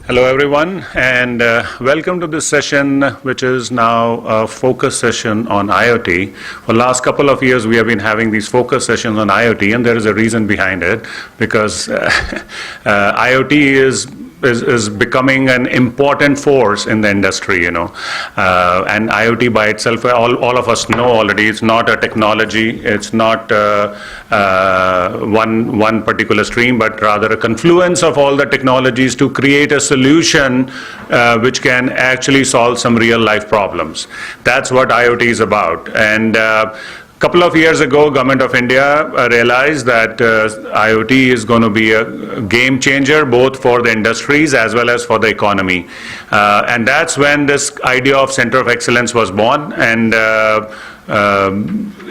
Hello everyone, and welcome to this session, which is now a focus session on IoT. For the last couple of years we have been having these focus sessions on IoT, and there is a reason behind it, because IoT is becoming an important force in the industry, and IoT by itself, all of us know already, it's not a technology, it's not one particular stream, but rather a confluence of all the technologies to create a solution which can actually solve some real life problems. That's what IoT is about. And couple of years ago, Government of India realized that IoT is going to be a game changer both for the industries as well as for the economy. And that's when this idea of Center of Excellence was born. And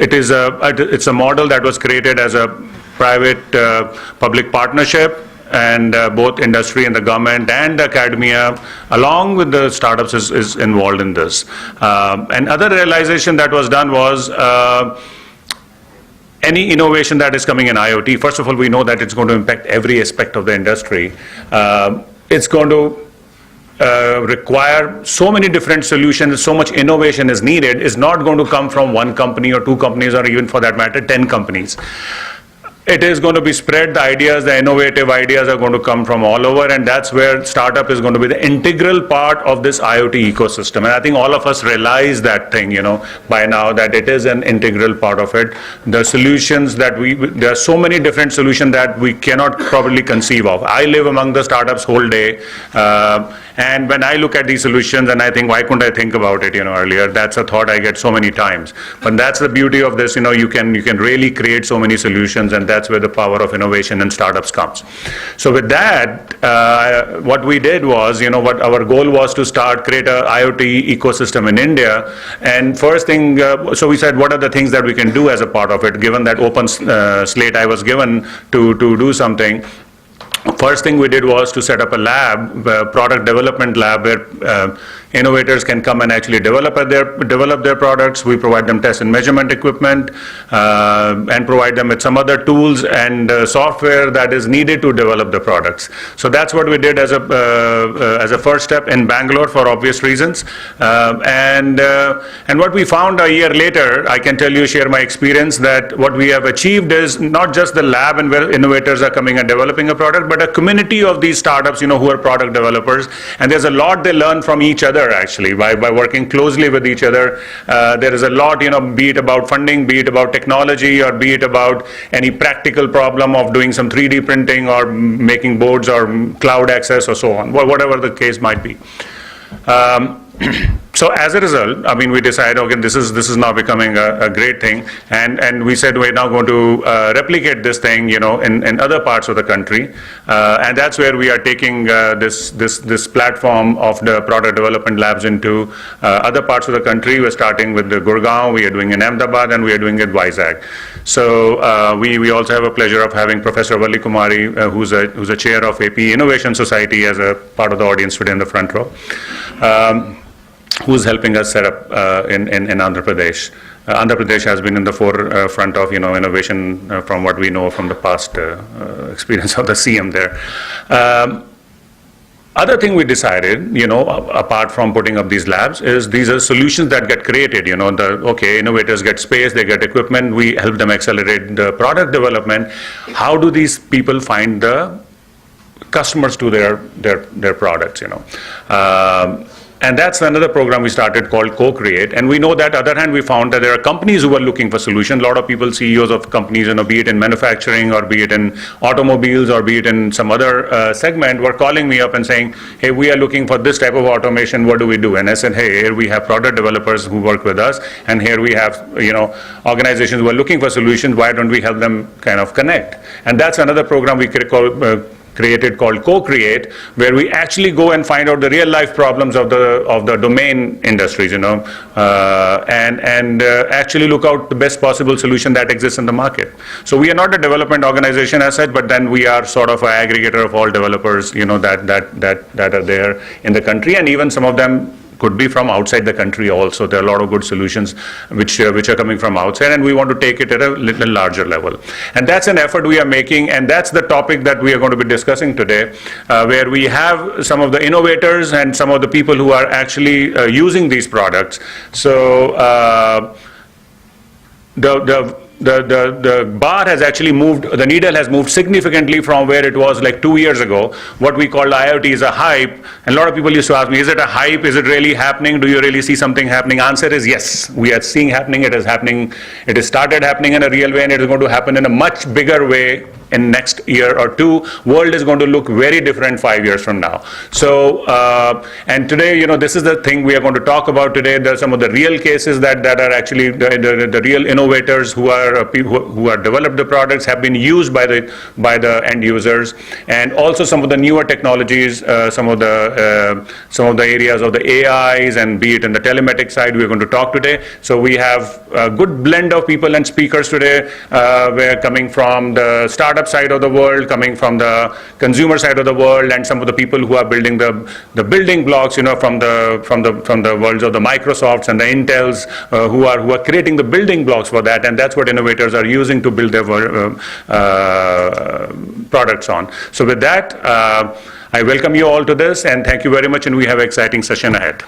it's a model that was created as a private-public partnership, and both industry and the government and the academia, along with the startups, is involved in this. And other realization that was done was any innovation that is coming in IoT, first of all, we know that it's going to impact every aspect of the industry. It's going to require so many different solutions, so much innovation is needed. It's not going to come from one company or two companies, or even for that matter, 10 companies. It is going to be spread. The ideas, the innovative ideas are going to come from all over, and that's where startup is going to be the integral part of this IoT ecosystem. And I think all of us realize that thing, by now, that it is an integral part of it. The solutions that there are so many different solutions that we cannot probably conceive of. I live among the startups whole day, and when I look at these solutions and I think, why couldn't I think about it, earlier? That's a thought I get so many times. But that's the beauty of this, you can really create so many solutions, and that's where the power of innovation and startups comes. So with that, what we did was, what our goal was to create a IoT ecosystem in India. And first thing, so we said, what are the things that we can do as a part of it, given that open slate I was given to do something. First thing we did was to set up a lab, a product development lab, where innovators can come and actually develop their products. We provide them test and measurement equipment, and provide them with some other tools and software that is needed to develop the products. So that's what we did as a first step in Bangalore, for obvious reasons. And what we found a year later, I can share my experience, that what we have achieved is not just the lab and where innovators are coming and developing a product, but a community of these startups, who are product developers. And there's a lot they learn from each other, actually, by working closely with each other. There is a lot, be it about funding, be it about technology, or be it about any practical problem of doing some 3D printing or making boards or cloud access or so on, whatever the case might be. So as a result, we decided, okay, this is now becoming a great thing, and we said we're now going to replicate this thing, in other parts of the country, and that's where we are taking this platform of the product development labs into other parts of the country. We're starting with the Gurgaon, we are doing in Ahmedabad, and we are doing it Vizag. So we also have a pleasure of having Professor Valli Kumari, who's a chair of AP Innovation Society, as a part of the audience today in the front row. Who's helping us set up in Andhra Pradesh. Andhra Pradesh has been in the forefront of innovation from what we know from the past experience of the CM there. Other thing we decided, apart from putting up these labs, is these are solutions that get created. Innovators get space, they get equipment, we help them accelerate the product development. How do these people find the customers to their products? And that's another program we started called Co-Create. And we know that, on the other hand, we found that there are companies who are looking for solutions. A lot of people, CEOs of companies, be it in manufacturing, or be it in automobiles, or be it in some other segment, were calling me up and saying, hey, we are looking for this type of automation, what do we do? And I said, hey, here we have product developers who work with us, and here we have, organizations who are looking for solutions. Why don't we help them kind of connect? And that's another program we created called Co-Create, where we actually go and find out the real life problems of the domain industries, and actually look out the best possible solution that exists in the market. So we are not a development organization as such, but then we are sort of an aggregator of all developers, that are there in the country, and even some of them could be from outside the country also. There are a lot of good solutions which are coming from outside, and we want to take it at a little larger level. And that's an effort we are making, and that's the topic that we are going to be discussing today, where we have some of the innovators and some of the people who are actually using these products. So the bar has actually moved, the needle has moved significantly from where it was like 2 years ago. What we called IoT is a hype, and a lot of people used to ask me, is it a hype? Is it really happening? Do you really see something happening? Answer is yes. We are seeing happening. It is happening. It has started happening in a real way, and it is going to happen in a much bigger way in next year or two. World is going to look very different 5 years from now. So, and today, you know, this is the thing we are going to talk about today. There are some of the real cases that are actually the real innovators who are people who are developed the products, have been used by the end users, and also some of the newer technologies, some of the areas of the AIs, and be it in the telematic side, we're going to talk today. So we have a good blend of people and speakers today. We're coming from the startup side of the world, coming from the consumer side of the world, and some of the people who are building the building blocks, you know, from the worlds of the Microsofts and the Intels, who are creating the building blocks for that, and that's what innovators are using to build their products on. So with that, I welcome you all to this, and thank you very much, and we have an exciting session ahead.